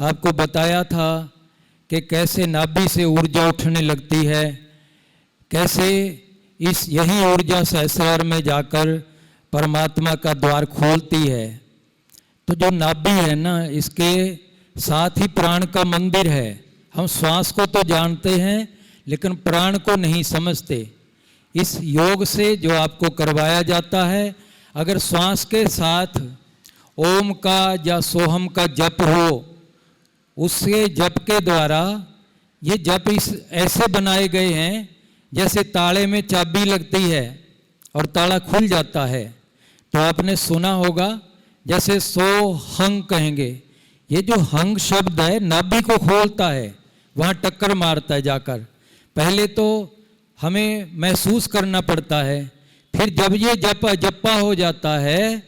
आपको बताया था कि कैसे नाभि से ऊर्जा उठने लगती है, कैसे यही ऊर्जा सहस्रार में जाकर परमात्मा का द्वार खोलती है। तो जो नाभि है ना, इसके साथ ही प्राण का मंदिर है। हम श्वास को तो जानते हैं लेकिन प्राण को नहीं समझते। इस योग से जो आपको करवाया जाता है, अगर श्वास के साथ ओम का या सोहम का जप हो, उसके जप के द्वारा, ये जप ऐसे बनाए गए हैं जैसे ताले में चाबी लगती है और ताला खुल जाता है। तो आपने सुना होगा जैसे सो हंग कहेंगे, ये जो हंग शब्द है नाभि को खोलता है, वहाँ टक्कर मारता है जाकर। पहले तो हमें महसूस करना पड़ता है, फिर जब ये जप्पा हो जाता है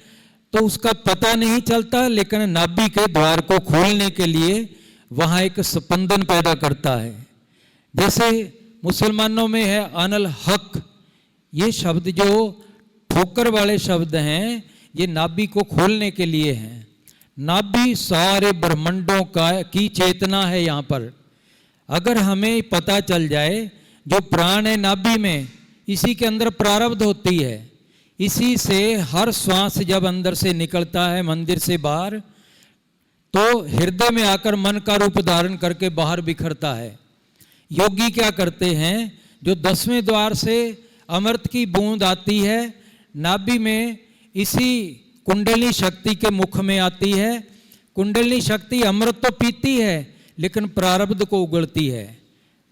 तो उसका पता नहीं चलता, लेकिन नाभि के द्वार को खोलने के लिए वहाँ एक स्पंदन पैदा करता है। जैसे मुसलमानों में है अनल हक, ये शब्द जो ठोकर वाले शब्द हैं, ये नाभि को खोलने के लिए हैं। नाभि सारे ब्रह्मांडों की चेतना है। यहाँ पर अगर हमें पता चल जाए जो प्राण है नाभि में, इसी के अंदर प्रारब्ध होती है, इसी से हर श्वास जब अंदर से निकलता है मंदिर से बाहर, तो हृदय में आकर मन का रूप धारण करके बाहर बिखरता है। योगी क्या करते हैं, जो 10वें द्वार से अमृत की बूंद आती है नाभि में, इसी कुंडली शक्ति के मुख में आती है। कुंडली शक्ति अमृत तो पीती है लेकिन प्रारब्ध को उगलती है,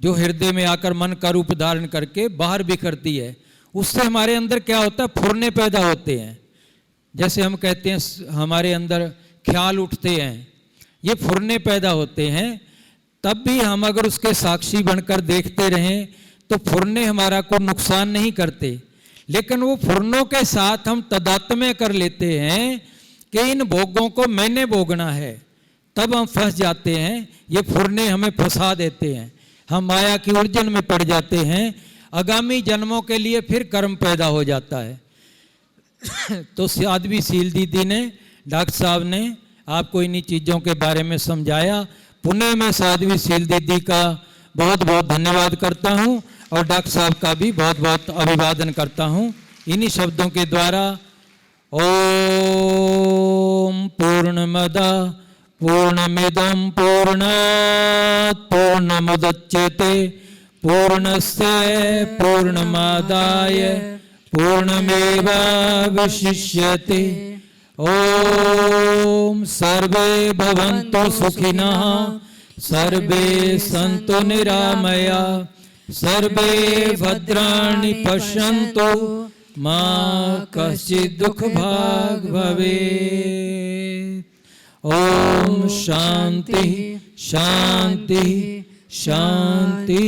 जो हृदय में आकर मन का रूप धारण करके बाहर बिखरती है। उससे हमारे अंदर क्या होता है, फुरने पैदा होते हैं। जैसे हम कहते हैं हमारे अंदर ख्याल उठते हैं, ये फुरने पैदा होते हैं। तब भी हम अगर उसके साक्षी बनकर देखते रहें तो फुरने हमारा को नुकसान नहीं करते, लेकिन वो फुरनों के साथ हम तदात्म्य कर लेते हैं कि इन भोगों को मैंने भोगना है, तब हम फंस जाते हैं। ये फुरने हमें फंसा देते हैं, हम माया की उलझन में पड़ जाते हैं। आगामी जन्मों के लिए फिर कर्म पैदा हो जाता है। तो साध्वी शील दीदी ने, डॉक्टर साहब ने आपको इन्हीं चीज़ों के बारे में समझाया। पुनः मैं साध्वी शील दीदी का बहुत बहुत धन्यवाद करता हूं और डॉक्टर साहब का भी बहुत बहुत अभिवादन करता हूं। इन्हीं शब्दों के द्वारा ओम पूर्णमदा पूर्णमिदं पूर्णात् पूर्णमुदच्यते पूर्णस्य पूर्णमादाय पूर्णमेवावशिष्यते। ओम सर्वे भवन्तु सुखिनः, सर्वे सन्तु निरामया, सर्वे भद्राणि पश्यन्तु, मा कश्चित् दुःखभाग् भवेत्। ओम शांति शांति शांति।